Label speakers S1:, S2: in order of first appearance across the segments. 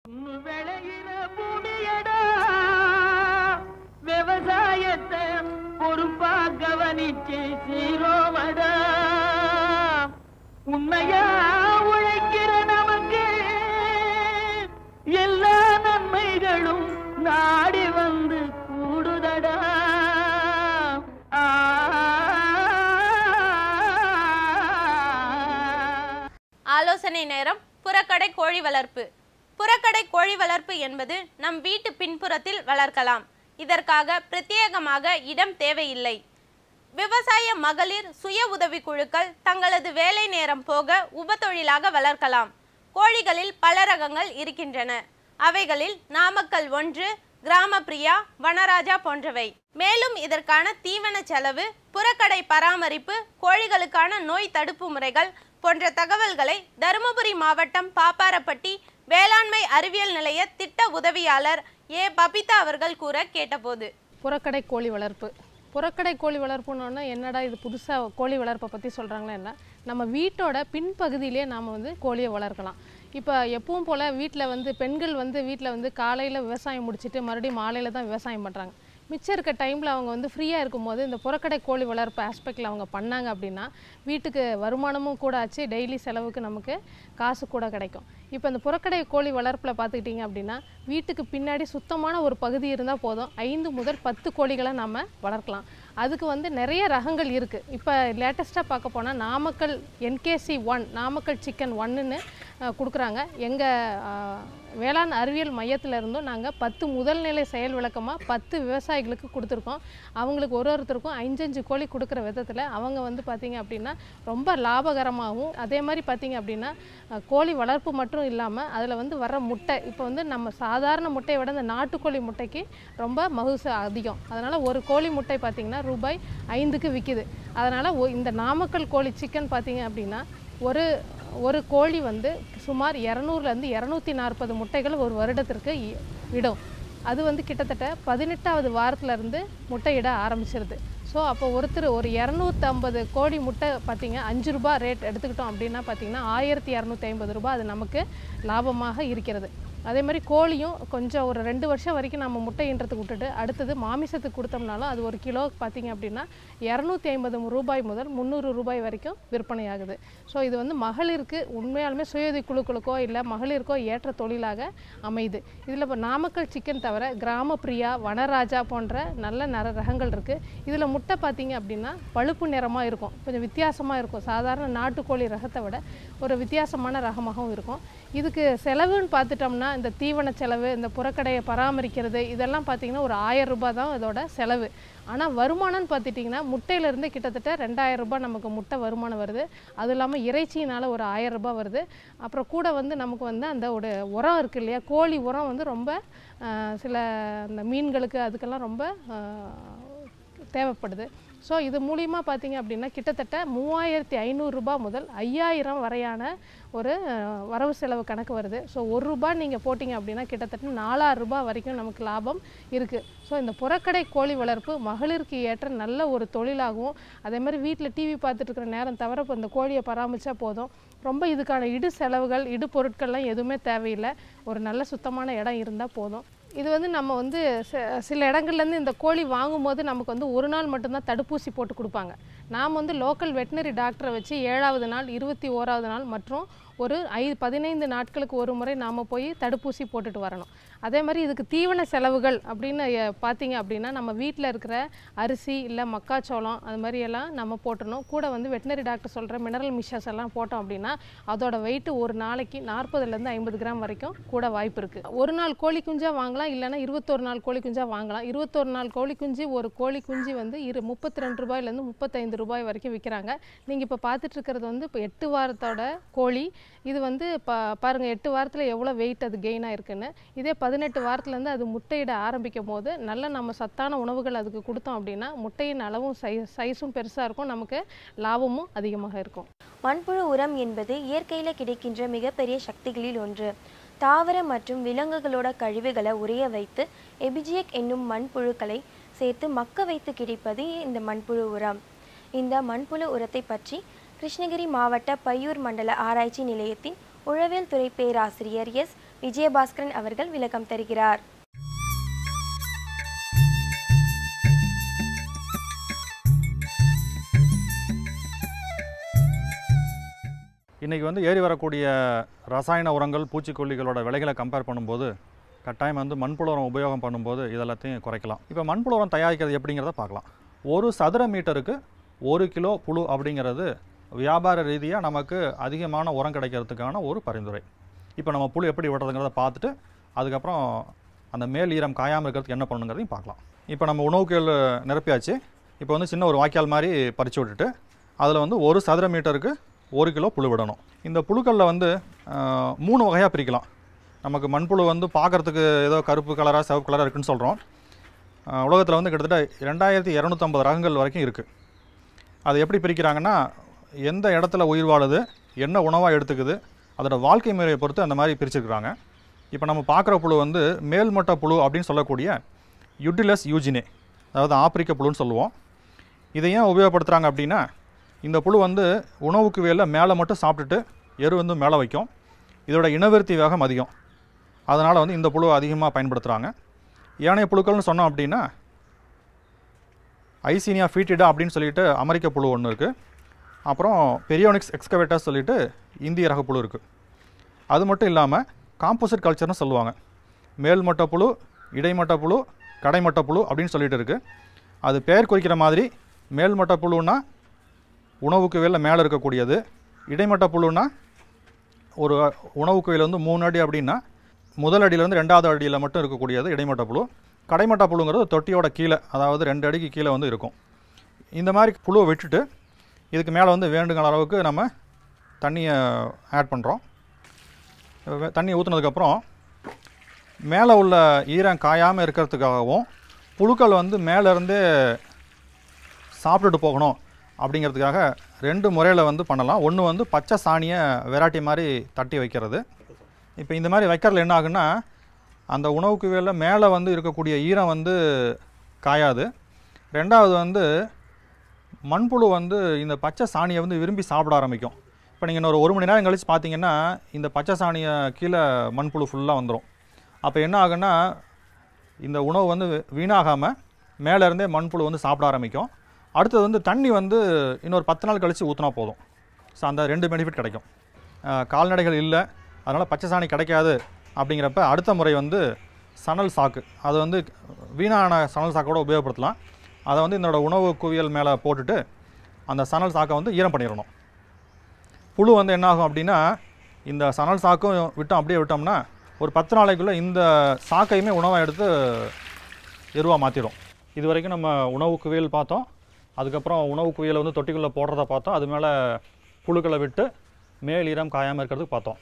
S1: விளையிற பூமியடா விவசாயத்தை பொறுப்பா கவனிச்சு சீரோவடா உண்மையா உழைக்கிற நமக்கு எல்லா நன்மைகளும் நாடி வந்து கூடுதடா.
S2: ஆலோசனை நேரம். புறக்கடை கோழி வளர்ப்பு. புறக்கடை கோழி வளர்ப்பு என்பது நம் வீட்டு பின்புறத்தில் வளர்க்கலாம். இதற்காக பிரத்யேகமாக இடம் தேவையில்லை. விவசாய மகளிர் சுய உதவி குழுக்கள் தங்களது வேலை நேரம் போக உபத்தொழிலாக வளர்க்கலாம். கோழிகளில் பல ரகங்கள் இருக்கின்றன. அவைகளில் நாமக்கல் 1, கிராமப்பிரியா, வனராஜா போன்றவை. மேலும் இதற்கான தீவன செலவு, புறக்கடை பராமரிப்பு, கோழிகளுக்கான நோய் தடுப்பு முறைகள் போன்ற தகவல்களை தருமபுரி மாவட்டம் பாப்பாரப்பட்டி வேளாண்மை அறிவியல் நிலைய திட்ட உதவியாளர் ஏ பபிதா அவர்கள் கூற கேட்டபோது,
S3: புறக்கடை கோழி வளர்ப்பு. புறக்கடை கோழி வளர்ப்புன்னு என்னடா இது புதுசாக கோழி வளர்ப்பை பற்றி சொல்கிறாங்களே என்ன, நம்ம வீட்டோட பின்பகுதியிலே நாம் கோழியை வளர்க்கலாம். இப்போ எப்பவும் போல் வீட்டில் பெண்கள் வீட்டில் காலையில் விவசாயம் முடிச்சுட்டு மறுபடியும் மாலையில் தான் விவசாயம் பண்ணுறாங்க. மிச்சம் இருக்க டைமில் அவங்க ஃப்ரீயாக இருக்கும்போது இந்த புறக்கடை கோழி வளர்ப்பு ஆஸ்பெக்டில் அவங்க பண்ணாங்க அப்படின்னா வீட்டுக்கு வருமானமும் கூட ஆச்சு, டெய்லி செலவுக்கு நமக்கு காசு கூட கிடைக்கும். இப்போ இந்த புறக்கடை கோழி வளர்ப்பில் பார்த்துக்கிட்டிங்க அப்படின்னா வீட்டுக்கு பின்னாடி சுத்தமான ஒரு பகுதி இருந்தால் போதும், 5 முதல் 10 கோழிகளை நம்ம வளர்க்கலாம். அதுக்கு நிறைய ரகங்கள் இருக்குது. இப்போ லேட்டஸ்ட்டாக பார்க்க போனால் நாமக்கல் NKC 1, நாமக்கல் சிக்கன் 1ன்னு கொடுக்குறாங்க. எங்கள் வேளாண் அறிவியல் மையத்தில் இருந்தும் நாங்கள் 10 முதல் நிலை செயல் விளக்கமாக 10 விவசாயிகளுக்கு கொடுத்துருக்கோம். அவங்களுக்கு ஒருத்தருக்கும் 5 கோழி கொடுக்குற விதத்தில் அவங்க பார்த்திங்க அப்படின்னா ரொம்ப லாபகரமாகவும், அதே மாதிரி பார்த்திங்க அப்படின்னா கோழி வளர்ப்பு மட்டும் இல்லாமல் அதில் வர முட்டை, இப்போ நம்ம சாதாரண முட்டையை விட இந்த நாட்டுக்கோழி முட்டைக்கு ரொம்ப மகசூல் அதிகம். அதனால் ஒரு கோழி முட்டை பார்த்திங்கன்னா ரூபாய் 5க்கு விற்கிது. அதனால் இந்த நாமக்கல் கோழி சிக்கன் பார்த்திங்க அப்படின்னா ஒரு கோழி சுமார் 200லேருந்து 240 முட்டைகள் ஒரு வருடத்திற்கு இடும். அது கிட்டத்தட்ட 18வது வாரத்திலேருந்து முட்டையிட ஆரம்பிச்சிருது. ஸோ அப்போ ஒரு 250 கோழி முட்டை பார்த்திங்க 5 ரூபா ரேட் எடுத்துக்கிட்டோம் அப்படின்னா பார்த்திங்கன்னா 1250 ரூபா அது நமக்கு லாபமாக இருக்கிறது. அதே மாதிரி கோழியும் கொஞ்சம் ஒரு 2 வருஷம் வரைக்கும் நம்ம முட்டைன்றதுக்கு விட்டுட்டு அடுத்தது மாமிசத்துக்கு கொடுத்தோம்னாலும் அது ஒரு கிலோ பார்த்திங்க அப்படின்னா 250 ரூபாய் முதல் 300 ரூபாய் வரைக்கும் விற்பனை ஆகுது. ஸோ இது மகளிருக்கு உண்மையாலுமே சுயஉதவி குழுக்களுக்கோ இல்லை மகளிருக்கோ ஏற்ற தொழிலாக அமையுது. இதில் இப்போ நாமக்கல் சிக்கன் தவிர கிராமப்பிரியா, வனராஜா போன்ற நல்ல ரகங்கள் இருக்குது. இதில் முட்டை பார்த்திங்க அப்படின்னா பழுப்பு நிறமாக இருக்கும், கொஞ்சம் வித்தியாசமாக இருக்கும். சாதாரண நாட்டுக்கோழி ரகத்தை விட ஒரு வித்தியாசமான ரகமாகவும் இருக்கும். இதுக்கு செலவுன்னு பார்த்துட்டோம்னா இந்த தீவன செலவு, இந்த புறக்கடையை பராமரிக்கிறது, இதெல்லாம் பார்த்திங்கன்னா ஒரு 1000 ரூபாய் தான் இதோட செலவு. ஆனால் வருமானம்னு பார்த்துட்டிங்கன்னா முட்டையிலேருந்து கிட்டத்தட்ட 2000 ரூபாய் நமக்கு முட்டை வருமானம் வருது. அது இல்லாமல் இறைச்சியினால் ஒரு 1000 ரூபாய் வருது. அப்புறம் கூட நமக்கு அந்த ஒரு உரம் இருக்குது இல்லையா, கோழி உரம் ரொம்ப சில இந்த மீன்களுக்கு அதுக்கெல்லாம் ரொம்ப தேவைப்படுது. ஸோ இது மூலிமா பார்த்திங்க அப்படின்னா கிட்டத்தட்ட 3500 ரூபாய் முதல் 5000 வரையான ஒரு வரவு செலவு கணக்கு வருது. ஸோ 1 ரூபாய் நீங்கள் போட்டிங்க அப்படின்னா கிட்டத்தட்ட 4000 ரூபாய் வரைக்கும் நமக்கு லாபம் இருக்குது. ஸோ இந்த புறக்கடை கோழி வளர்ப்பு மகளிருக்கு ஏற்ற நல்ல ஒரு தொழிலாகவும், அதே மாதிரி வீட்டில் டிவி பார்த்துட்டு இருக்கிற நேரம் தவிர இப்போ இந்த கோழியை பராமரித்தா போதும். ரொம்ப இதுக்கான இடு செலவுகள், இடு பொருட்கள்லாம் எதுவுமே தேவையில்லை. ஒரு நல்ல சுத்தமான இடம் இருந்தால் போதும். இது நம்ம சில இடங்கள்லேருந்து இந்த கோழி வாங்கும்போது நமக்கு ஒரு நாள் மட்டும்தான் தடுப்பூசி போட்டு கொடுப்பாங்க. நாம் லோக்கல் வெட்டினரி டாக்டரை வச்சு 7வது நாள், 21வது நாள் மற்றும் ஒரு 15 நாட்களுக்கு ஒரு முறை நாம் போய் தடுப்பூசி போட்டுட்டு வரணும். அதே மாதிரி இதுக்கு தீவன செலவுகள் அப்படின்னு பார்த்திங்க அப்படின்னா நம்ம வீட்டில் இருக்கிற அரிசி இல்லை மக்காச்சோளம் அது மாதிரியெல்லாம் நம்ம போட்டணும். கூட வெட்டினரி டாக்டர் சொல்கிற மினரல் மிக்சர்ஸ் எல்லாம் போட்டோம் அப்படின்னா அதோட வெயிட்டு ஒரு நாளைக்கு 40லேருந்து 50 கிராம் வரைக்கும் கூட வாய்ப்பு இருக்குது. ஒரு நாள் கோழி குஞ்சாக வாங்கலாம், இல்லைனா 21 நாள் கோழி குஞ்சாக வாங்கலாம். 21 நாள் கோழி குஞ்சு ஒரு கோழி குஞ்சு 32 ரூபாயிலேருந்து 35 ரூபாய் வரைக்கும் விற்கிறாங்க. நீங்கள் இப்போ பார்த்துட்டு இருக்கிறது இப்போ 8 வாரத்தோட கோழி. இது பாருங்கள் 8 வாரத்தில் எவ்வளோ வெயிட் அது கெயின் ஆயிருக்குன்னு. இதே 18 வாரத்துலேருந்து அது முட்டையிட ஆரம்பிக்கும் போது நல்ல நம்ம சத்தான உணவுகள் அதுக்கு கொடுத்தோம் அப்படின்னா முட்டையின் அளவும் சைஸும் பெருசாக இருக்கும், நமக்கு லாபமும் அதிகமாக இருக்கும்.
S4: மண்புழு உரம் என்பது இயற்கையில் கிடைக்கின்ற மிகப்பெரிய சக்திகளில் ஒன்று. தாவர மற்றும் விலங்குகளோட கழிவுகளை உறைய வைத்து எபிஜியக் என்னும் மண்புழுக்களை சேர்த்து மக்க வைத்து கிடைப்பது இந்த மண்புழு உரம். இந்த மண்புழு உரத்தை பற்றி கிருஷ்ணகிரி மாவட்ட பையூர் மண்டல ஆராய்ச்சி நிலையத்தின் உழவியல் துறை பேராசிரியர் எஸ் விஜயபாஸ்கரன் அவர்கள் விளக்கம் தருகிறார்.
S5: இன்றைக்கி வந்து ஏறி வரக்கூடிய ரசாயன உரங்கள் பூச்சிக்கொல்லிகளோட விலைகளை கம்பேர் பண்ணும்போது கட்டாயம் வந்து மண்புழு உரம் உபயோகம் பண்ணும்போது இதெல்லாத்தையும் குறைக்கலாம். இப்போ மண்புழு உரம் தயாரிக்கிறது எப்படிங்கிறத பார்க்கலாம். ஒரு சதுர மீட்டருக்கு 1 கிலோ புழு அப்படிங்கிறது வியாபார ரீதியாக நமக்கு அதிகமான உரம் கிடைக்கிறதுக்கான ஒரு பரிந்துரை. இப்போ நம்ம புழு எப்படி விடுறதுங்கிறத பார்த்துட்டு அதுக்கப்புறம் அந்த மேல் ஈரம் காயாமல் இருக்கிறதுக்கு என்ன பண்ணணுங்கிறதையும் பார்க்கலாம். இப்போ நம்ம உணவுக்குகள் நிரப்பியாச்சு. இப்போ வந்து சின்ன ஒரு வாய்க்கால் மாதிரி பறித்து விட்டுட்டு அதில் வந்து 1 சதுர மீட்டருக்கு 1 கிலோ புழு விடணும். இந்த புழுக்களில் வந்து 3 வகையாக பிரிக்கலாம். நமக்கு மண்புழு வந்து பார்க்குறதுக்கு ஏதோ கருப்பு கலராக சிவப்பு கலராக இருக்குதுன்னு சொல்கிறோம். உலகத்தில் வந்து கிட்டத்தட்ட 2250 ரகங்கள் வரைக்கும் இருக்குது. அது எப்படி பிரிக்கிறாங்கன்னா, எந்த இடத்துல உயிர் வாழுது, என்ன உணவாக எடுத்துக்குது, அதோட வாழ்க்கை முறையை பொறுத்து அந்த மாதிரி பிரிச்சுருக்குறாங்க. இப்போ நம்ம பார்க்குற புழு வந்து மேல்மட்ட புழு அப்படின்னு சொல்லக்கூடிய யுட்டிலஸ் யூஜினே, அதாவது ஆப்பிரிக்க புழுன்னு சொல்லுவோம். இதை ஏன் உபயோகப்படுத்துகிறாங்க அப்படின்னா, இந்த புழு வந்து உணவுக்கு வேலை மேலே மட்டும் சாப்பிட்டுட்டு எரு வந்து மேலே வைக்கும். இதோட இனவிருத்தி வேகம் அதிகம். அதனால் வந்து இந்த புழு அதிகமாக பயன்படுத்துகிறாங்க. ஏனைய புழுக்கள்னு சொன்னோம் அப்படின்னா ஐசீனியா ஃபீட்டிடா அப்படின்னு சொல்லிட்டு அமெரிக்க புழு ஒன்று இருக்குது. அப்புறம் பெரியோனிக்ஸ் எக்ஸ்கவேட்டர்ஸ் சொல்லிட்டு இந்திய ரக புழு இருக்குது. அது மட்டும் இல்லாமல் காம்போசிட் கல்ச்சர்னு சொல்லுவாங்க. மேல்மட்ட புழு, இடைமட்ட புழு, கடைமட்ட புழு அப்படின்னு சொல்லிட்டு இருக்குது. அது பெயர் குறிக்கிற மாதிரி மேல்மட்ட புழுன்னா உணவுக்கு வேலை மேலே இருக்கக்கூடியது, இடைமட்ட புழுன்னா ஒரு உணவுக்கு வேலை வந்து 3 அடி அப்படின்னா முதல் அடியிலேருந்து 2வது அடியில் மட்டும் இருக்கக்கூடியது இடைமட்ட புழு. கடைமட்ட புழுங்கிறது தொட்டியோட கீழே, அதாவது 2 அடிக்கு கீழே வந்து இருக்கும். இந்த மாதிரி புழுவை விட்டுட்டு இதுக்கு மேலே வந்து வேண்டுங்கிற அளவுக்கு நம்ம தண்ணியை ஆட் பண்ணுறோம். தண்ணி ஊற்றுனதுக்கப்புறம் மேலே உள்ள ஈரம் காயாமல் இருக்கிறதுக்காகவும் புழுக்கள் வந்து மேலேருந்தே சாப்பிட்டுட்டு போகணும் அப்படிங்கிறதுக்காக 2 முறையில் வந்து பண்ணலாம். ஒன்று வந்து பச்சை சாணியை வெரைட்டி மாதிரி தட்டி வைக்கிறது. இப்போ இந்த மாதிரி வைக்கிறதுல என்ன ஆகுன்னா, அந்த உணவுக்கு வேலை மேலே வந்து இருக்கக்கூடிய ஈரம் வந்து காயாது. 2வது வந்து மண்புழு வந்து இந்த பச்சை சாணியை வந்து விரும்பி சாப்பிட ஆரம்பிக்கும். இப்போ நீங்கள் இன்னொரு 1 மணி நேரம் கழித்து பார்த்தீங்கன்னா இந்த பச்சை சாணியை கீழே மண்புழு ஃபுல்லாக வந்துடும். அப்போ என்ன ஆகுன்னா, இந்த உணவு வந்து வீணாகாமல் மேலேருந்தே மண்புழு வந்து சாப்பிட ஆரம்பிக்கும். அடுத்தது வந்து தண்ணி வந்து இன்னொரு 10 நாள் கழித்து ஊற்றினா போதும். ஸோ அந்த 2 பெனிஃபிட் கிடைக்கும். கால்நடைகள் இல்லை, அதனால் பச்சை சாணி கிடைக்காது அப்படிங்கிறப்ப அடுத்த முறை வந்து சணல் சாக்கு, அது வந்து வீணான சணல் சாக்கோட உபயோகப்படுத்தலாம். அதை வந்து இதனோட உணவு குவியல் மேலே போட்டுட்டு அந்த சணல் சாக்கை வந்து ஈரம் பண்ணிடணும். புழு வந்து என்ன ஆகும் அப்படின்னா, இந்த சணல் சாக்கும் விட்டோம் அப்படியே விட்டோம்னா ஒரு 10 நாளைக்குள்ளே இந்த சாக்கையுமே உணவாக எடுத்து எருவாக மாற்றிடும். இது வரைக்கும் நம்ம உணவு குவியல் பார்த்தோம். அதுக்கப்புறம் உணவு குவியலை வந்து தொட்டிக்குள்ளே போடுறத பார்த்தோம். அது மேலே புழுக்களை விட்டு மேல் ஈரம் காயாமல் இருக்கிறதுக்கு பார்த்தோம்.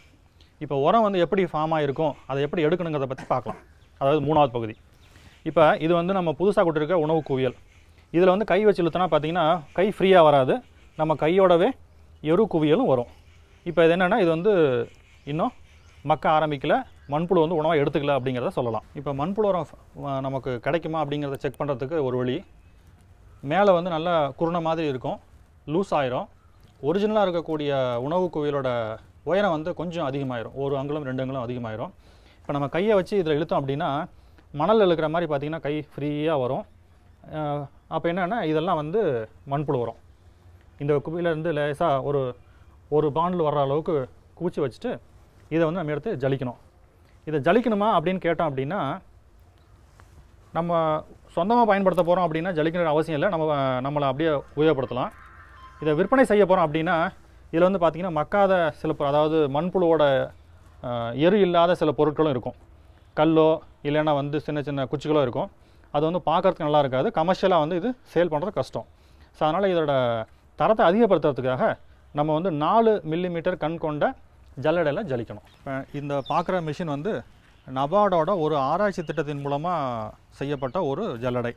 S5: இப்போ உரம் வந்து எப்படி ஃபார்ம் ஆகிருக்கும், அதை எப்படி எடுக்கணுங்கிறத பற்றி பார்க்கலாம். அதாவது 3வது பகுதி. இப்போ இது வந்து நம்ம புதுசாக கொடுத்துருக்க உணவு குவியல். இதில் வந்து கை வச்சு இழுத்தனா பார்த்தீங்கன்னா கை ஃப்ரீயாக வராது, நம்ம கையோடவே எரு குவியலும் வரும். இப்போ இது என்னென்னா, இது வந்து இன்னும் மக்க ஆரம்பிக்கல, மண்புழு வந்து உணவாக எடுத்துக்கல அப்படிங்கிறத சொல்லலாம். இப்போ மண்புழு உரம் நமக்கு கிடைக்குமா அப்படிங்கிறத செக் பண்ணுறதுக்கு ஒரு வழி, மேலே வந்து நல்லா குருணை மாதிரி இருக்கும், லூஸ் ஆயிரும். ஒரிஜினலாக இருக்கக்கூடிய உணவு குவியலோட உயரம் வந்து கொஞ்சம் அதிகமாகிடும், 1 அங்குலம் 2 அங்குலம் அதிகமாகிடும். இப்போ நம்ம கையை வச்சு இதில் இழுத்தோம் அப்படின்னா மணல் இழுக்கிற மாதிரி பார்த்திங்கன்னா கை ஃப்ரீயாக வரும். அப்போ என்னென்னா, இதெல்லாம் வந்து மண்புழு உரம். இந்த குவியிலேருந்து லேசாக ஒரு பாண்டில் வர்ற அளவுக்கு குவிச்சு வச்சுட்டு இதை வந்து நம்ம எடுத்து ஜலிக்கணும். இதை ஜலிக்கணுமா அப்படின்னு கேட்டோம் அப்படின்னா, நம்ம சொந்தமாக பயன்படுத்த போகிறோம் அப்படின்னா ஜலிக்கிற அவசியம் இல்லை, நம்மளை அப்படியே உபயோகப்படுத்தலாம். இதை விற்பனை செய்ய போகிறோம் அப்படின்னா இதில் வந்து பார்த்திங்கன்னா மக்காத சில, அதாவது மண்புழுவோட எரு இல்லாத சில பொருட்களும் இருக்கும். கல்லோ இல்லைன்னா வந்து சின்ன சின்ன குச்சிகளோ இருக்கும். அது வந்து பார்க்குறதுக்கு நல்லா இருக்காது, கமர்ஷியலாக வந்து இது சேல் பண்ணுறது கஷ்டம். ஸோ அதனால் இதோட தரத்தை அதிகப்படுத்துறதுக்காக நம்ம வந்து 4 மில்லிமீட்டர் கண் கொண்ட ஜல்லடையில் ஜலிக்கணும். இப்போ இந்த பார்க்குற மிஷின் வந்து நபார்டோட ஒரு ஆராய்ச்சி திட்டத்தின் மூலமாக செய்யப்பட்ட ஒரு ஜல்லடை.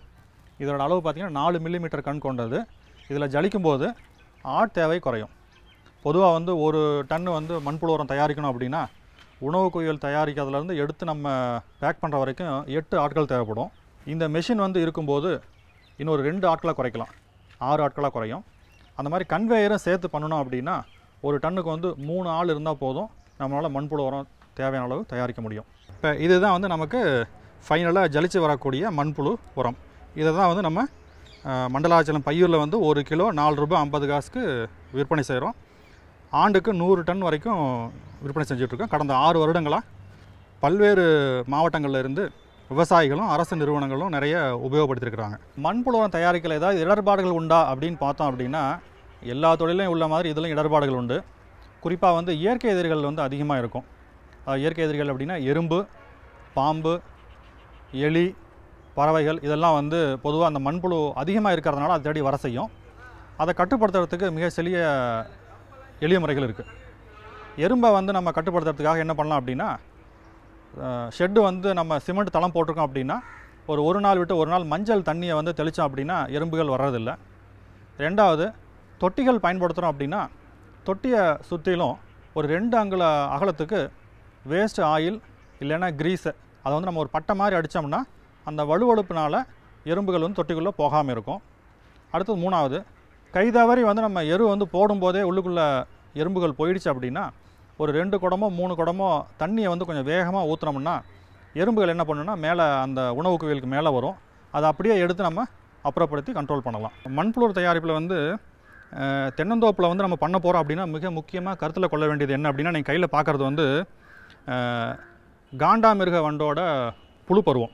S5: இதோட அளவு பார்த்திங்கன்னா 4 மில்லிமீட்டர் கண் கொண்டது. இதில் ஜலிக்கும்போது ஆட் தேவை குறையும். பொதுவாக வந்து 1 டன் வந்து மண்புழு உரம் தயாரிக்கணும் அப்படின்னா உணவு குவியல் தயாரிக்கிறதுலேருந்து எடுத்து நம்ம பேக் பண்ணுற வரைக்கும் 8 ஆட்கள் தேவைப்படும். இந்த மெஷின் வந்து இருக்கும்போது இன்னொரு 2 ஆட்களாக குறைக்கலாம், 6 ஆட்களாக குறையும். அந்த மாதிரி கன்வேயரும் சேர்த்து பண்ணணும் அப்படின்னா 1 டன்னுக்கு வந்து 3 ஆள் இருந்தால் போதும், நம்மளால் மண்புழு உரம் தேவையான அளவு தயாரிக்க முடியும். இப்போ இதுதான் வந்து நமக்கு ஃபைனலாக ஜலிச்சு வரக்கூடிய மண்புழு உரம். இதை தான் வந்து நம்ம மண்டலாச்சலம் பையூரில் வந்து 1 கிலோ 4 ரூபாய் 50 காசுக்கு விற்பனை செய்கிறோம். ஆண்டுக்கு 100 டன் வரைக்கும் விற்பனை செஞ்சிட்ருக்கோம். கடந்த 6 வருடங்களாக பல்வேறு மாவட்டங்களில் இருந்து விவசாயிகளும் அரசு நிறுவனங்களும் நிறைய உபயோகப்படுத்தியிருக்கிறாங்க. மண்புழு உரம் தயாரிக்கல ஏதாவது இடர்பாடுகள் உண்டா அப்படின்னு பார்த்தோம் அப்படின்னா எல்லா தொழிலையும் உள்ள மாதிரி இதிலும் இடர்பாடுகள் உண்டு. குறிப்பாக வந்து இயற்கை எதிரிகள் வந்து அதிகமாக இருக்கும். இயற்கை எதிரிகள் அப்படின்னா எறும்பு, பாம்பு, எலி, பறவைகள் இதெல்லாம் வந்து பொதுவாக அந்த மண்புழு அதிகமாக இருக்கிறதுனால அது தேடி வர செய்யும். அதை கட்டுப்படுத்துறதுக்கு மிக எளிய முறைகள் இருக்குது. எறும்பை வந்து நம்ம கட்டுப்படுத்துறதுக்காக என்ன பண்ணலாம் அப்படின்னா, ஷெட்டு வந்து நம்ம சிமெண்ட் தளம் போட்டிருக்கோம் அப்படின்னா ஒரு நாள் விட்டு ஒரு நாள் மஞ்சள் தண்ணியை வந்து தெளித்தோம் அப்படின்னா எறும்புகள் வர்றதில்லை. ரெண்டாவது, தொட்டிகள் பயன்படுத்துகிறோம் அப்படின்னா தொட்டியை சுற்றிலும் ஒரு 2 அங்குல அகலத்துக்கு வேஸ்ட் ஆயில் இல்லைன்னா கிரீஸை அதை வந்து நம்ம ஒரு பட்டை மாதிரி அடித்தோம்னா அந்த வலுவழுப்புனால் எறும்புகள் வந்து தொட்டிக்குள்ளே போகாமல் இருக்கும். அடுத்தது 3வது, கைதவறி வந்து நம்ம எரு வந்து போடும்போதே உள்ளுக்குள்ளே எறும்புகள் போயிடுச்சு அப்படின்னா ஒரு 2 குடமோ 3 குடமோ தண்ணியை வந்து கொஞ்சம் வேகமாக ஊற்றுனோம்னா எறும்புகள் என்ன பண்ணுன்னா மேலே அந்த உணவு குவியலுக்கு மேலே வரும். அதை அப்படியே எடுத்து நம்ம அப்புறப்படுத்தி கண்ட்ரோல் பண்ணலாம். மண்புழு தயாரிப்பில் வந்து தென்னந்தோப்பில் வந்து நம்ம பண்ண போகிறோம் அப்படின்னா மிக முக்கியமாக கருத்தில் கொள்ள வேண்டியது என்ன அப்படின்னா, நீங்கள் கையில் பார்க்குறது வந்து காண்டாமிருக வண்டோட புழு பருவம்.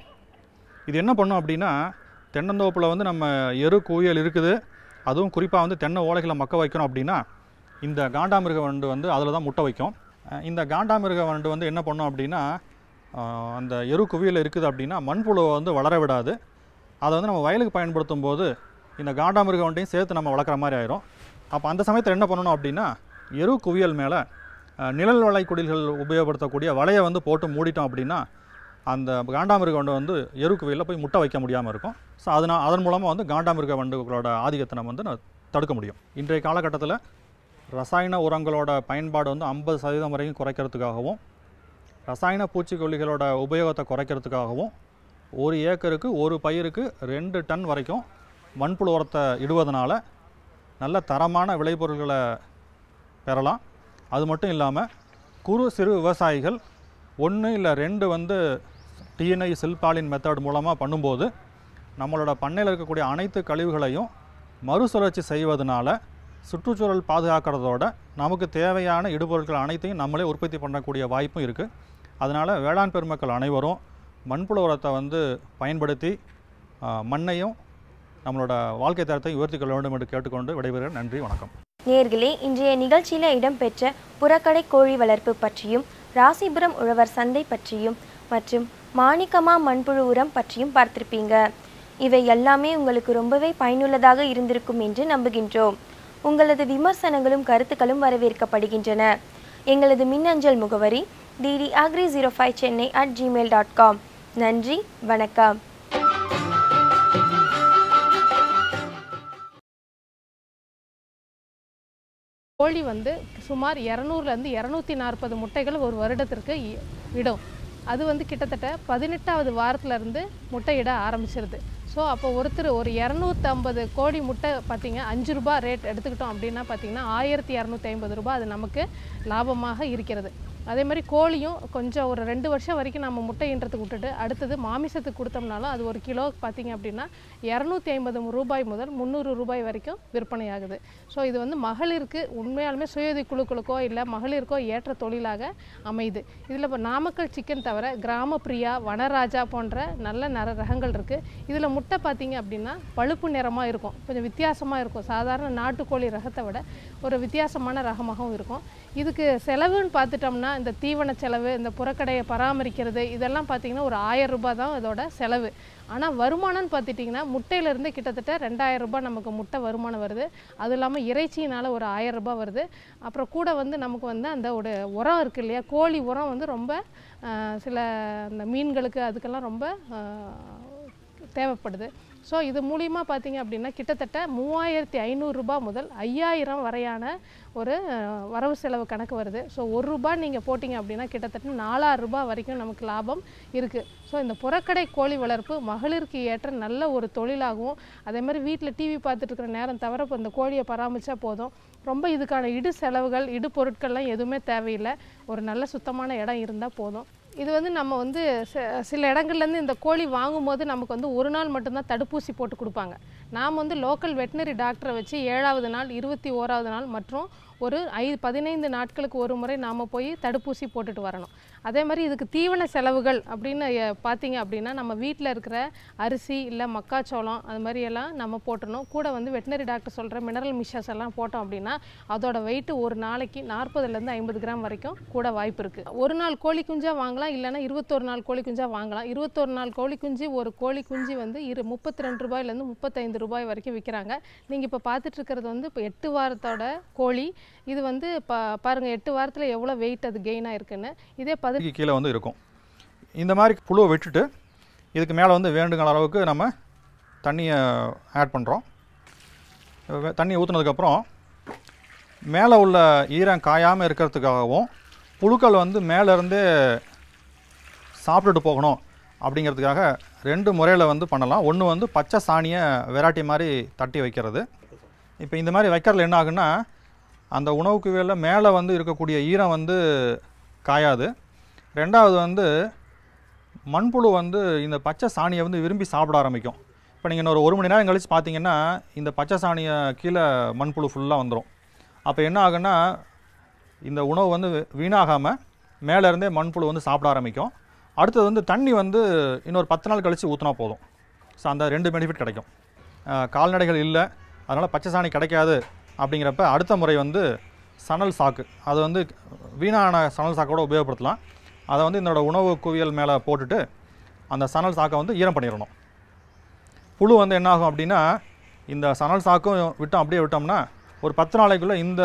S5: இது என்ன பண்ணும் அப்படின்னா, தென்னந்தோப்பில் வந்து நம்ம எரு குவியல் இருக்குது, அதுவும் குறிப்பாக வந்து தென்னை ஓலைகளை மக்க வைக்கணும் அப்படின்னா இந்த காண்டாமிருக வண்டு வந்து அதில் தான் முட்டை வைக்கும். இந்த காண்டாமிருக வண்டு வந்து என்ன பண்ணும் அப்படின்னா, அந்த எரு குவியல் இருக்குது அப்படின்னா மண்புழுவை வந்து வளர விடாது. அதை வந்து நம்ம வயலுக்கு பயன்படுத்தும் போது இந்த காண்டாமிருக வண்டையும் சேர்த்து நம்ம வளர்க்குற மாதிரி ஆயிரும். அப்போ அந்த சமயத்தில் என்ன பண்ணணும் அப்படின்னா, எரு குவியல் மேலே நிழல் வலை குடில்கள் உபயோகப்படுத்தக்கூடிய வலையை வந்து போட்டு மூடிட்டோம் அப்படின்னா அந்த காண்டாமிருக வண்டு வந்து எரு குவியலில் போய் முட்டை வைக்க முடியாமல் இருக்கும். ஸோ அதன் மூலமாக வந்து காண்டாமிருக வண்டுகளோட ஆதிக்கத்தை நம்ம வந்து தடுக்க முடியும். இன்றைய காலகட்டத்தில் ரசாயன உரங்களோட பயன்பாடு வந்து 50% வரைக்கும் குறைக்கிறதுக்காகவும் ரசாயன பூச்சிக்கொல்லிகளோட உபயோகத்தை குறைக்கிறதுக்காகவும் 1 ஏக்கருக்கு 1 பயிருக்கு 2 டன் வரைக்கும் மண்புழு உரத்தை இடுவதனால நல்ல தரமான விளைபொருள்களை பெறலாம். அது மட்டும் இல்லாமல் குறு சிறு விவசாயிகள் 1 இல்லை 2 வந்து டிஎன்ஐ சில்பாலின் மெத்தட் மூலமாக பண்ணும்போது நம்மளோட பண்ணையில் இருக்கக்கூடிய அனைத்து கழிவுகளையும் மறுசுழற்சி செய்வதனால சுற்றுச்சூழல் பாதுகாக்கிறதோட நமக்கு தேவையான இடுபொருட்கள் அனைத்தையும் நம்மளே உற்பத்தி பண்ணக்கூடிய வாய்ப்பும் இருக்குது. அதனால் வேளாண் பெருமக்கள் அனைவரும் மண்புழு உரத்தை வந்து பயன்படுத்தி மண்ணையும் நம்மளோட வாழ்க்கை தரத்தை உயர்த்தி கொள்ள வேண்டும் என்று கேட்டுக்கொண்டு விடைபெறுகிறேன். நன்றி, வணக்கம்.
S4: நேர்களே, இன்றைய நிகழ்ச்சியில் இடம்பெற்ற புறக்கடை கோழி வளர்ப்பு பற்றியும் ராசிபுரம் உழவர் சந்தை பற்றியும் மற்றும் மாணிக்கமா மண்புழு உரம் பற்றியும் பார்த்திருப்பீங்க. இவை எல்லாமே உங்களுக்கு ரொம்பவே பயனுள்ளதாக இருந்திருக்கும் என்று நம்புகின்றோம். உங்களது விமர்சனங்களும் கருத்துக்களும் வரவேற்கப்படுகின்றன. எங்களது மின்னஞ்சல் முகவரி ddagri05chennai@gmail.com. நன்றி, வணக்கம்.
S3: கோழி வந்து சுமார் 200லேருந்து 240 முட்டைகள் ஒரு வருடத்திற்கு இடும். அது வந்து கிட்டத்தட்ட 18வது வாரத்திலேருந்து முட்டையிட ஆரம்பிச்சிருது. ஸோ அப்போ ஒருத்தர் ஒரு 250 கோழி முட்டை பார்த்திங்க 5 ரூபாய் ரேட் எடுத்துக்கிட்டோம் அப்படின்னா பார்த்திங்கன்னா 1250 ரூபாய் அது நமக்கு லாபமாக இருக்கிறது. அதே மாதிரி கோழியும் கொஞ்சம் ஒரு 2 வருஷம் வரைக்கும் நம்ம முட்டைன்றதுக்கு விட்டுட்டு அடுத்தது மாமிசத்துக்கு கொடுத்தோம்னாலும் அது ஒரு கிலோ பார்த்திங்க அப்படின்னா 250 ரூபாய் முதல் 300 ரூபாய் வரைக்கும் விற்பனை ஆகுது. ஸோ இது வந்து மகளிருக்கு உண்மையாலுமே சுயஉதவி குழுக்களுக்கோ இல்லை மகளிருக்கோ ஏற்ற தொழிலாக அமையுது. இதில் இப்போ நாமக்கல் சிக்கன் தவிர கிராமப்பிரியா, வனராஜா போன்ற நல்ல ரகங்கள் இருக்குது. இதில் முட்டை பார்த்திங்க அப்படின்னா பழுப்பு நிறமாக இருக்கும், கொஞ்சம் வித்தியாசமாக இருக்கும். சாதாரண நாட்டுக்கோழி ரகத்தை விட ஒரு வித்தியாசமான ரகமாகவும் இருக்கும். இதுக்கு செலவுன்னு பார்த்துட்டோம்னா இந்த தீவன செலவு, இந்த புறக்கடையை பராமரிக்கிறது இதெல்லாம் பார்த்திங்கன்னா ஒரு 1000 ரூபாய் தான் இதோட செலவு. ஆனால் வருமானம்னு பார்த்துட்டிங்கன்னா முட்டையிலேருந்து கிட்டத்தட்ட 2000 ரூபாய் நமக்கு முட்டை வருமானம் வருது. அது இல்லாமல் இறைச்சியினால் ஒரு 1000 ரூபாய் வருது. அப்புறம் கூட வந்து நமக்கு வந்து அந்த ஒரு உரம் இருக்குது இல்லையா, கோழி உரம் வந்து ரொம்ப சில இந்த மீன்களுக்கு அதுக்கெல்லாம் ரொம்ப தேவைப்படுது. ஸோ இது மூலிமா பார்த்தீங்க அப்படின்னா கிட்டத்தட்ட 3500 ரூபாய் முதல் 5000 வரையான ஒரு வரவு செலவு கணக்கு வருது. ஸோ ₹1 நீங்கள் போட்டிங்க அப்படின்னா கிட்டத்தட்ட 4000 ரூபாய் வரைக்கும் நமக்கு லாபம் இருக்குது. ஸோ இந்த புறக்கடை கோழி வளர்ப்பு மகளிருக்கு ஏற்ற நல்ல ஒரு தொழிலாகவும், அதே மாதிரி வீட்டில் டிவி பார்த்துட்டு இருக்கிற நேரம் தவிர இப்போ இந்த கோழியை பராமரித்தா போதும். ரொம்ப இதுக்கான இடு செலவுகள் இடு பொருட்கள்லாம் எதுவுமே தேவையில்லை. ஒரு நல்ல சுத்தமான இடம் இருந்தால் போதும். இது வந்து நம்ம வந்து சில இடங்கள்லேருந்து இந்த கோழி வாங்கும்போது நமக்கு வந்து ஒரு நாள் மட்டும்தான் தடுப்பூசி போட்டு கொடுப்பாங்க. நாம் வந்து லோக்கல் வெட்டினரி டாக்டரை வச்சு 7வது நாள் 21வது நாள் மற்றும் ஒரு 15 நாட்களுக்கு ஒரு முறை நாம் போய் தடுப்பூசி போட்டுட்டு வரணும். அதே மாதிரி இதுக்கு தீவன செலவுகள் அப்படின்னு பார்த்தீங்க அப்படின்னா நம்ம வீட்டில் இருக்கிற அரிசி இல்லை மக்காச்சோளம் அது மாதிரி எல்லாம் நம்ம போட்டணும். கூட வந்து வெட்டினரி டாக்டர் சொல்கிற மினரல் மிக்சர்ஸ் எல்லாம் போட்டோம் அப்படின்னா அதோட வெயிட்டு ஒரு நாளைக்கு 40லேருந்து 50 கிராம் வரைக்கும் கூட வாய்ப்பு இருக்குது. ஒரு நாள் கோழி குஞ்சாக வாங்கலாம், இல்லைன்னா 21 நாள் கோழி குஞ்சாக வாங்கலாம். 21 நாள் கோழி குஞ்சு ஒரு கோழி குஞ்சு வந்து 32 ரூபாயிலேருந்து 35 ரூபாய் வரைக்கும் விற்கிறாங்க. நீங்கள் இப்போ பார்த்துட்டு இருக்கிறது வந்து இப்போ 8 வாரத்தோட கோழி. இது வந்து பாருங்கள் 8 வாரத்தில் எவ்வளோ வெயிட் அது கெயின் ஆயிருக்குன்னு. இதே
S5: கீழே வந்து இருக்கும். இந்த மாதிரி புழுவை விட்டுட்டு இதுக்கு மேலே வந்து வேண்டுங்கிற அளவுக்கு நம்ம தண்ணியை ஆட் பண்ணுறோம். தண்ணி ஊற்றுனதுக்கப்புறம் மேலே உள்ள ஈரம் காயாமல் இருக்கிறதுக்காகவும் புழுக்கள் வந்து மேலேருந்தே சாப்பிட்டுட்டு போகணும் அப்படிங்கிறதுக்காக 2 முறையில் வந்து பண்ணலாம். ஒன்று வந்து பச்சை சாணியை வெரைட்டி மாதிரி தட்டி வைக்கிறது. இப்போ இந்த மாதிரி வைக்கிறதுல என்ன ஆகுன்னா அந்த உணவு குவியலில் மேலே வந்து இருக்கக்கூடிய ஈரம் வந்து காயாது. ரெண்டாவது வந்து மண்புழு வந்து இந்த பச்சை சாணியை வந்து விரும்பி சாப்பிட ஆரம்பிக்கும். இப்போ நீங்கள் இன்னொரு 1 மணி நேரம் கழித்து பார்த்தீங்கன்னா இந்த பச்சை சாணியை கீழே மண்புழு ஃபுல்லாக வந்துடும். அப்போ என்ன ஆகுன்னா இந்த உணவு வந்து வீணாகாமல் மேலேருந்தே மண்புழு வந்து சாப்பிட ஆரம்பிக்கும். அடுத்தது வந்து தண்ணி வந்து இன்னொரு 10 நாள் கழித்து ஊற்றினா போதும். ஸோ அந்த 2 பெனிஃபிட் கிடைக்கும். கால்நடைகள் இல்லை, அதனால் பச்சை சாணி கிடைக்காது அப்படிங்கிறப்ப அடுத்த முறை வந்து சணல் சாக்கு, அது வந்து வீணான சணல் சாக்கோடு உபயோகப்படுத்தலாம். அதை வந்து என்னோடய உணவு குவியல் மேலே போட்டுட்டு அந்த சணல் சாக்கை வந்து ஈரம் பண்ணிடணும். புழு வந்து என்ன ஆகும் அப்படின்னா இந்த சணல் சாக்கும் அப்படியே விட்டோம்னா ஒரு 10 நாளைக்குள்ளே இந்த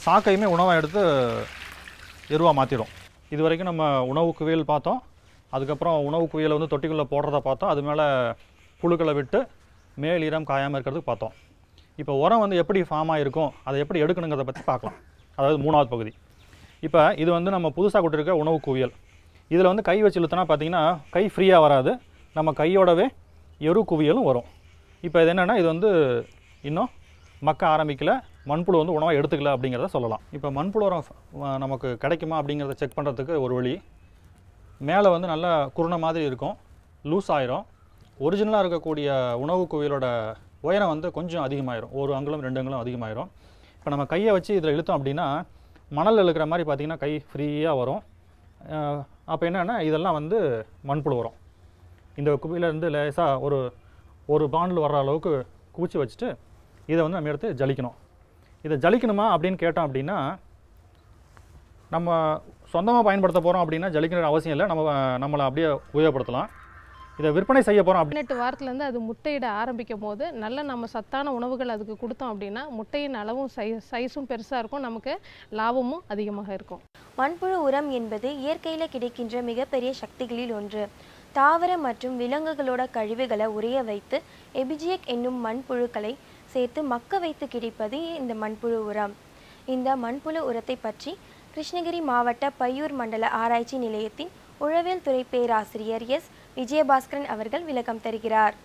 S5: சாக்கையுமே உணவை எடுத்து எருவாக மாற்றிடும். இது வரைக்கும் நம்ம உணவு குவியல் பார்த்தோம். அதுக்கப்புறம் உணவு குவியலை வந்து தொட்டிக்குள்ளே போடுறத பார்த்தோம். அது மேலே புழுக்களை விட்டு மேல் ஈரம் காயாமல் இருக்கிறதுக்கு பார்த்தோம். இப்போ உரம் வந்து எப்படி ஃபார்ம் ஆகிருக்கும், அதை எப்படி எடுக்கணுங்கிறத பற்றி பார்க்கலாம். அதாவது 3வது பகுதி. இப்போ இது வந்து நம்ம புதுசாக கொடுத்துருக்க உணவு குவியல். இதில் வந்து கை வச்சு இழுத்தனா பார்த்தீங்கன்னா கை ஃப்ரீயாக வராது, நம்ம கையோடவே எரு குவியலும் வரும். இப்போ இது என்னென்னா இது வந்து இன்னும் மக்க ஆரம்பிக்கல, மண்புழு வந்து உணவை எடுத்துக்கல அப்படிங்கிறத சொல்லலாம். இப்போ மண்புழு உரம் நமக்கு கிடைக்குமா அப்படிங்கிறத செக் பண்ணுறதுக்கு ஒரு வழி, மேலே வந்து நல்லா குருணை மாதிரி இருக்கும், லூஸ் ஆயிரும். ஒரிஜினலாக இருக்கக்கூடிய உணவு குவியலோட உயரம் வந்து கொஞ்சம் அதிகமாகிடும், 1 அங்குலம் 2 அங்குலம் அதிகமாகிடும். இப்போ நம்ம கையை வச்சு இதில் இழுத்தோம் அப்படின்னா மணல் இழுக்கிற மாதிரி பார்த்திங்கன்னா கை ஃப்ரீயாக வரும். அப்போ என்னென்னா இதெல்லாம் வந்து மண்புழு வரும். இந்த குவியிலேருந்து லேசாக ஒரு பாண்டில் வர்ற அளவுக்கு குவிச்சு வச்சுட்டு இதை வந்து நம்ம எடுத்து ஜலிக்கணும். இதை ஜலிக்கணுமா அப்படின்னு கேட்டோம் அப்படின்னா நம்ம சொந்தமாக பயன்படுத்த போகிறோம் அப்படின்னா ஜலிக்கிற அவசியம் இல்லை, நம்மளை அப்படியே உபயோகப்படுத்தலாம். இதை விற்பனை செய்ய போகிறோம்.
S3: 18 வாரத்துலேருந்து அது முட்டையிட ஆரம்பிக்கும் போது நல்ல நம்ம சத்தான உணவுகள் அதுக்கு கொடுத்தோம் அப்படின்னா முட்டையின் அளவும் சைஸும் பெருசாக இருக்கும், நமக்கு லாபமும் அதிகமாக இருக்கும்.
S4: மண்புழு உரம் என்பது இயற்கையில் கிடைக்கின்ற மிகப்பெரிய சக்திகளில் ஒன்று. தாவர மற்றும் விலங்குகளோட கழிவுகளை உறைய வைத்து எபிஜியக் என்னும் மண்புழுக்களை சேர்த்து மக்க வைத்து கிடைப்பது இந்த மண்புழு உரம். இந்த மண்புழு உரத்தை பற்றி கிருஷ்ணகிரி மாவட்ட பையூர் மண்டல ஆராய்ச்சி நிலையத்தின் உழவியல் துறை பேராசிரியர் எஸ். விஜயபாஸ்கரன் அவர்கள் விளக்கம் தருகிறார்.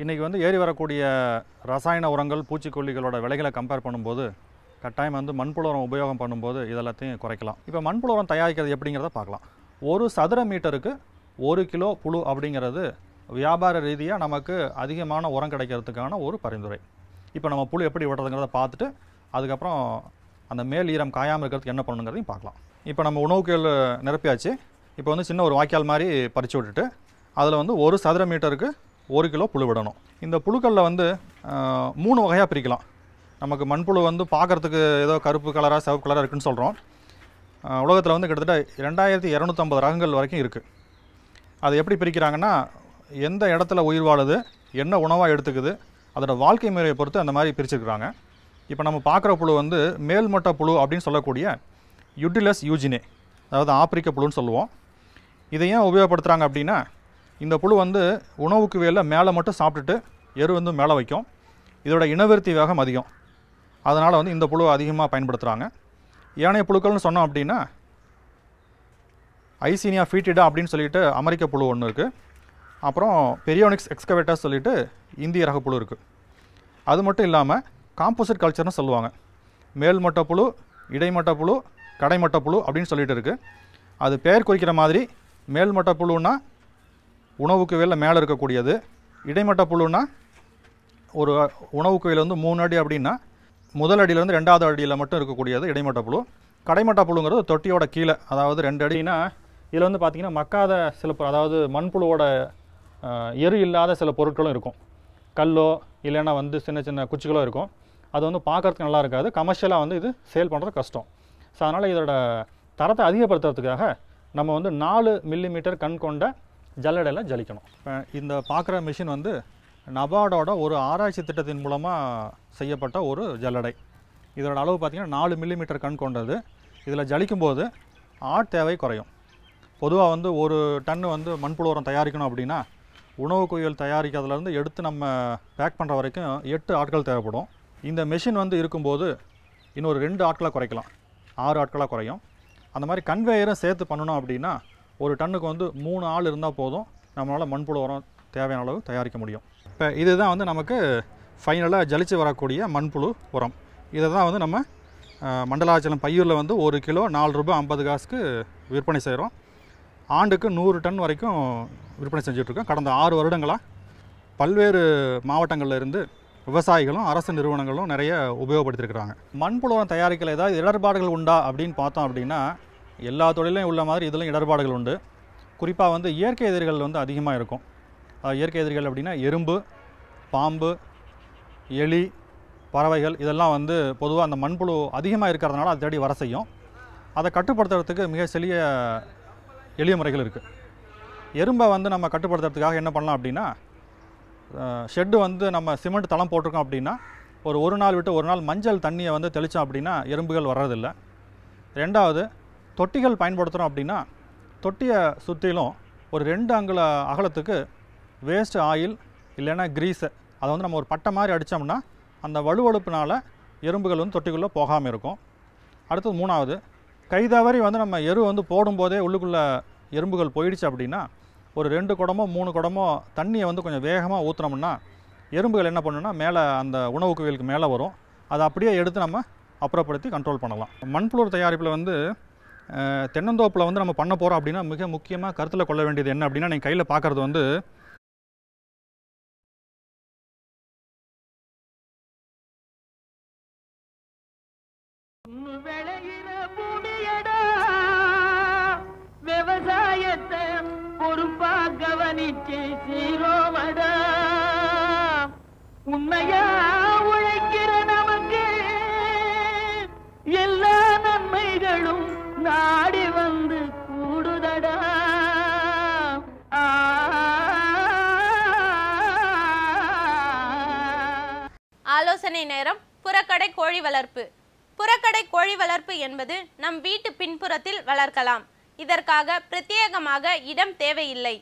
S5: இன்றைக்கி வந்து ஏறி வரக்கூடிய ரசாயன உரங்கள் பூச்சிக்கொல்லிகளோட விலைகளை கம்பேர் பண்ணும்போது கட்டாயம் வந்து மண்புழு உரம் உபயோகம் பண்ணும்போது இதெல்லாத்தையும் குறைக்கலாம். இப்போ மண்புழு உரம் தயாரிக்கிறது எப்படிங்கிறத பார்க்கலாம். 1 சதுர மீட்டருக்கு 1 கிலோ புழு அப்படிங்கிறது வியாபார ரீதியாக நமக்கு அதிகமான உரம் கிடைக்கிறதுக்கான ஒரு பரிந்துரை. இப்போ நம்ம புழு எப்படி விடுறதுங்கிறத பார்த்துட்டு அதுக்கப்புறம் அந்த மேல் ஈரம் காயாமல் இருக்கிறதுக்கு என்ன பண்ணணுங்கிறதையும் பார்க்கலாம். இப்போ நம்ம உணவுக்குள் நிரப்பியாச்சு. இப்போ வந்து சின்ன ஒரு வாய்க்கால் மாதிரி பறித்து விட்டுட்டு அதில் வந்து 1 சதுர மீட்டருக்கு 1 கிலோ புழு விடணும். இந்த புழுக்களில் வந்து 3 வகையாக பிரிக்கலாம். நமக்கு மண்புழு வந்து பார்க்குறதுக்கு ஏதோ கருப்பு கலராக சிவப்பு கலராக இருக்குதுன்னு சொல்கிறோம். உலகத்தில் வந்து கிட்டத்தட்ட 2250 ரகங்கள் வரைக்கும் இருக்குது. அது எப்படி பிரிக்கிறாங்கன்னா எந்த இடத்துல உயிர் வாழுது, என்ன உணவாக எடுத்துக்குது, அதோட வாழ்க்கை முறையை பொறுத்து அந்த மாதிரி பிரிச்சுருக்குறாங்க. இப்போ நம்ம பார்க்குற புழு வந்து மேல்மட்ட புழு அப்படின்னு சொல்லக்கூடிய யுட்டிலஸ் யூஜினே, அதாவது ஆப்பிரிக்க புழுன்னு சொல்லுவோம். இதை ஏன் உபயோகப்படுத்துகிறாங்க அப்படின்னா, இந்த புழு வந்து உணவுக்கு வேலை மேலே மட்டும் சாப்பிட்டுட்டு எரு வந்து மேலே வைக்கும். இதோட இனவிருத்தி வேகம் அதிகம். அதனால் வந்து இந்த புழு அதிகமாக பயன்படுத்துகிறாங்க. ஏனைய புழுக்கள்னு சொன்னோம் அப்படின்னா ஐசீனியா ஃபீட்டிடா அப்படின்னு சொல்லிட்டு அமெரிக்க புழு ஒன்று இருக்குது. அப்புறம் பெரியோனிக்ஸ் எக்ஸ்கவேட்டர்ஸ் சொல்லிட்டு இந்திய ரக புழு இருக்குது. அது மட்டும் இல்லாமல் காம்போசிட் கல்ச்சர்னு சொல்லுவாங்க. மேல்மட்ட புழு, இடைமட்ட புழு, கடைமட்ட புழு அப்படின்னு சொல்லிட்டு இருக்குது. அது பெயர் குறிக்கிற மாதிரி மேல்மட்ட புழுன்னா உணவு குவியலில் மேலே இருக்கக்கூடியது, இடைமட்ட புழுன்னா ஒரு உணவு குவியல் வந்து 3 அடி அப்படின்னா முதல் அடியிலேருந்து 2வது அடியில் மட்டும் இருக்கக்கூடியது இடைமட்ட புழு. கடைமட்ட புழுங்கிறது தொட்டியோட கீழே, அதாவது 2 அடினா இதில் வந்து பார்த்திங்கன்னா மக்காத சில அதாவது மண்புழுவோட எரு இல்லாத சில பொருட்களும் இருக்கும். கல்லோ இல்லைன்னா வந்து சின்ன சின்ன குச்சிகளோ இருக்கும். அது வந்து பார்க்குறதுக்கு நல்லா இருக்காது. கமர்ஷியலாக வந்து இது சேல் பண்ணுறது கஷ்டம். ஸோ அதனால் இதோட தரத்தை அதிகப்படுத்துறதுக்காக நம்ம வந்து 4 மில்லிமீட்டர் கண் கொண்ட ஜல்லடையில் ஜலிக்கணும். இப்போ இந்த பார்க்குற மிஷின் வந்து நபார்டோட ஒரு ஆராய்ச்சி திட்டத்தின் மூலமாக செய்யப்பட்ட ஒரு ஜல்லடை. இதோட அளவு பார்த்திங்கன்னா 4 மில்லிமீட்டர் கண் கொண்டது. இதில் ஜலிக்கும்போது ஆட் தேவை குறையும். பொதுவாக வந்து ஒரு டன்னு வந்து மண்புழு உரம் தயாரிக்கணும் அப்படின்னா உணவு குவியல் தயாரிக்கிறதுலேருந்து எடுத்து நம்ம பேக் பண்ணுற வரைக்கும் 8 ஆட்கள் தேவைப்படும். இந்த மெஷின் வந்து இருக்கும்போது இன்னொரு 2 ஆட்களாக குறைக்கலாம், 6 ஆட்களாக குறையும். அந்த மாதிரி கன்வேயரும் சேர்த்து பண்ணணும் அப்படின்னா ஒரு டன்னுக்கு வந்து 3 ஆள் இருந்தால் போதும், நம்மளால் மண்புழு உரம் தேவையான அளவு தயாரிக்க முடியும். இப்போ இதுதான் வந்து நமக்கு ஃபைனலாக ஜலிச்சு வரக்கூடிய மண்புழு உரம். இதை தான் வந்து நம்ம மண்டலாச்சலம் பையூரில் வந்து 1 கிலோ 4 ரூபாய் 50 காசுக்கு விற்பனை செய்கிறோம். ஆண்டுக்கு 100 டன் வரைக்கும் விற்பனை செஞ்சிட்ருக்கோம். கடந்த 6 வருடங்களாக பல்வேறு மாவட்டங்களில் இருந்து விவசாயிகளும் அரசு நிறுவனங்களும் நிறைய உபயோகப்படுத்தியிருக்கிறாங்க. மண்புழு உரம் தயாரிக்கல ஏதாவது இடர்பாடுகள் உண்டா அப்படின்னு பார்த்தோம் அப்படின்னா எல்லா தொழிலையும் உள்ள மாதிரி இதிலும் இடர்பாடுகள் உண்டு. குறிப்பாக வந்து இயற்கை எதிரிகள் வந்து அதிகமாக இருக்கும். இயற்கை எதிரிகள் அப்படின்னா எறும்பு, பாம்பு, எலி, பறவைகள் இதெல்லாம் வந்து பொதுவாக அந்த மண்புழு அதிகமாக இருக்கிறதுனால அதை தேடி வர செய்யும். அதை கட்டுப்படுத்துறதுக்கு மிக எளிய முறைகள் இருக்குது. எறும்பை வந்து நம்ம கட்டுப்படுத்துறதுக்காக என்ன பண்ணலாம் அப்படின்னா, ஷெட்டு வந்து நம்ம சிமெண்ட் தளம் போட்டிருக்கோம் அப்படின்னா ஒரு நாள் விட்டு ஒரு நாள் மஞ்சள் தண்ணியை வந்து தெளித்தோம் அப்படின்னா எறும்புகள் வர்றதில்லை. 2வது, தொட்டிகள் பயன்படுத்துகிறோம் அப்படின்னா தொட்டியை சுற்றிலும் ஒரு 2 அங்குல அகலத்துக்கு வேஸ்ட் ஆயில் இல்லைன்னா க்ரீஸை அதை வந்து நம்ம ஒரு பட்டை மாதிரி அடித்தோம்னா அந்த வலுவழுப்புனால் எறும்புகள் வந்து தொட்டிக்குள்ளே போகாமல் இருக்கும். அடுத்தது 3வது, கைதவறி வந்து நம்ம எரு வந்து போடும்போதே உள்ளுக்குள்ளே எறும்புகள் போயிடுச்சு அப்படின்னா ஒரு 2 குடமோ 3 குடமோ தண்ணியை வந்து கொஞ்சம் வேகமாக ஊற்றினோம்னா எறும்புகள் என்ன பண்ணுன்னா மேலே அந்த உணவு குவியலுக்கு மேலே வரும். அதை அப்படியே எடுத்து நம்ம அப்புறப்படுத்தி கண்ட்ரோல் பண்ணலாம். மண்புழு தயாரிப்பில் வந்து தென்னந்தோப்பில் வந்து நம்ம பண்ண போகிறோம் அப்படின்னா மிக முக்கியமாக கருத்தில் கொள்ள வேண்டியது என்ன அப்படின்னா, நீங்கள் கையில் பார்க்குறது வந்து
S1: விளையிற பூமியடா, விவசாயத்தை பொறுப்பா கவனிச்சு சீரோமடா, உண்மையா உழைக்கிற நமக்கு எல்லா நன்மைகளும் நாடி வந்து கூடுதடா.
S2: ஆலோசனை நேரம். புறக்கடை கோழி வளர்ப்பு. புறக்கடை கோழி வளர்ப்பு என்பது நம் வீட்டு பின்புறத்தில் வளர்க்கலாம். இதற்காக பிரத்யேகமாக இடம் தேவையில்லை.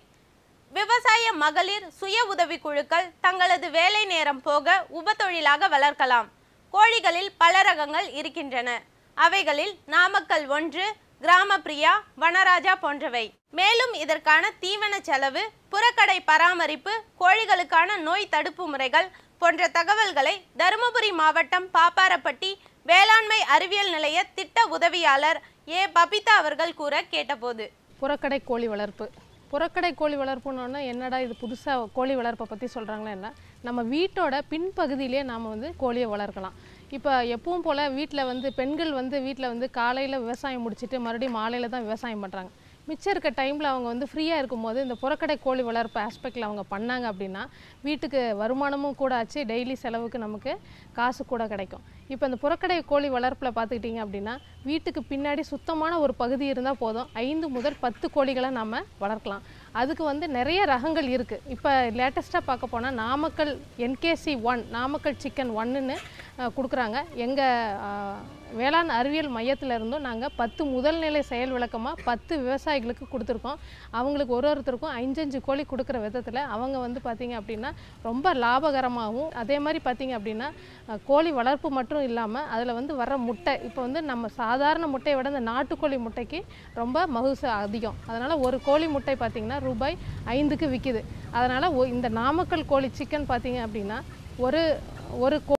S2: விவசாய மகளிர் சுய உதவி குழுக்கள் தங்களது வேலை நேரம் போக உபத்தொழிலாக வளர்க்கலாம். கோழிகளில் பல ரகங்கள் இருக்கின்றன. அவைகளில் நாமக்கல் 1, கிராமப்பிரியா, வனராஜா போன்றவை. மேலும் இதற்கான தீவன செலவு, புறக்கடை பராமரிப்பு, கோழிகளுக்கான நோய் தடுப்பு முறைகள் போன்ற தகவல்களை தருமபுரி மாவட்டம் பாப்பாரப்பட்டி வேளாண்மை அறிவியல் நிலைய திட்ட உதவியாளர் ஏ பபிதா அவர்கள் கூற கேட்டபோது,
S3: புறக்கடை கோழி வளர்ப்பு. புறக்கடை கோழி வளர்ப்புன்னா என்னடா இது புதுசாக கோழி வளர்ப்பை பற்றி சொல்கிறாங்களா என்ன, நம்ம வீட்டோட பின்பகுதியிலே நாம் வந்து கோழியை வளர்க்கலாம். இப்போ எப்பவும் போல் வீட்டில் வந்து பெண்கள் வந்து வீட்டில் வந்து காலையில் விவசாயம் முடிச்சுட்டு மறுபடியும் மாலையில் தான் விவசாயம் பண்ணுறாங்க. மிச்சம் இருக்க டைமில் அவங்க வந்து ஃப்ரீயாக இருக்கும்போது இந்த புறக்கடை கோழி வளர்ப்பு ஆஸ்பெக்டில் அவங்க பண்ணாங்க அப்படின்னா வீட்டுக்கு வருமானமும் கூட ஆச்சு, டெய்லி செலவுக்கு நமக்கு காசு கூட கிடைக்கும். இப்போ இந்த புறக்கடை கோழி வளர்ப்பில் பார்த்துக்கிட்டிங்க அப்படின்னா வீட்டுக்கு பின்னாடி சுத்தமான ஒரு பகுதி இருந்தால் போதும், 5 முதல் 10 கோழிகளை நம்ம வளர்க்கலாம். அதுக்கு வந்து நிறைய ரகங்கள் இருக்குது. இப்போ லேட்டஸ்ட்டாக பார்க்க போனால் நாமக்கல் NKC1 நாமக்கல் சிக்கன் 1ன்னு கொடுக்குறாங்க. எங்கள் வேளாண் அறிவியல் மையத்தில் இருந்தும் நாங்கள் 10 முதல்நிலை செயல் விளக்கமாக 10 விவசாயிகளுக்கு கொடுத்துருக்கோம். அவங்களுக்கு ஒருத்தருக்கும் 5 கோழி கொடுக்குற விதத்தில் அவங்க வந்து பார்த்திங்க அப்படின்னா ரொம்ப லாபகரமாகவும், அதே மாதிரி பார்த்திங்க அப்படின்னா கோழி வளர்ப்பு மட்டும் இல்லாமல் அதில் வந்து வர முட்டை, இப்போ வந்து நம்ம சாதாரண முட்டையை விட இந்த நாட்டுக்கோழி முட்டைக்கு ரொம்ப மகசூல் அதிகம். அதனால் ஒரு கோழி முட்டை பார்த்திங்கன்னா ரூபாய் 5க்கு விற்கிது. அதனால் இந்த நாமக்கல் கோழி சிக்கன் பார்த்திங்க அப்படின்னா ஒரு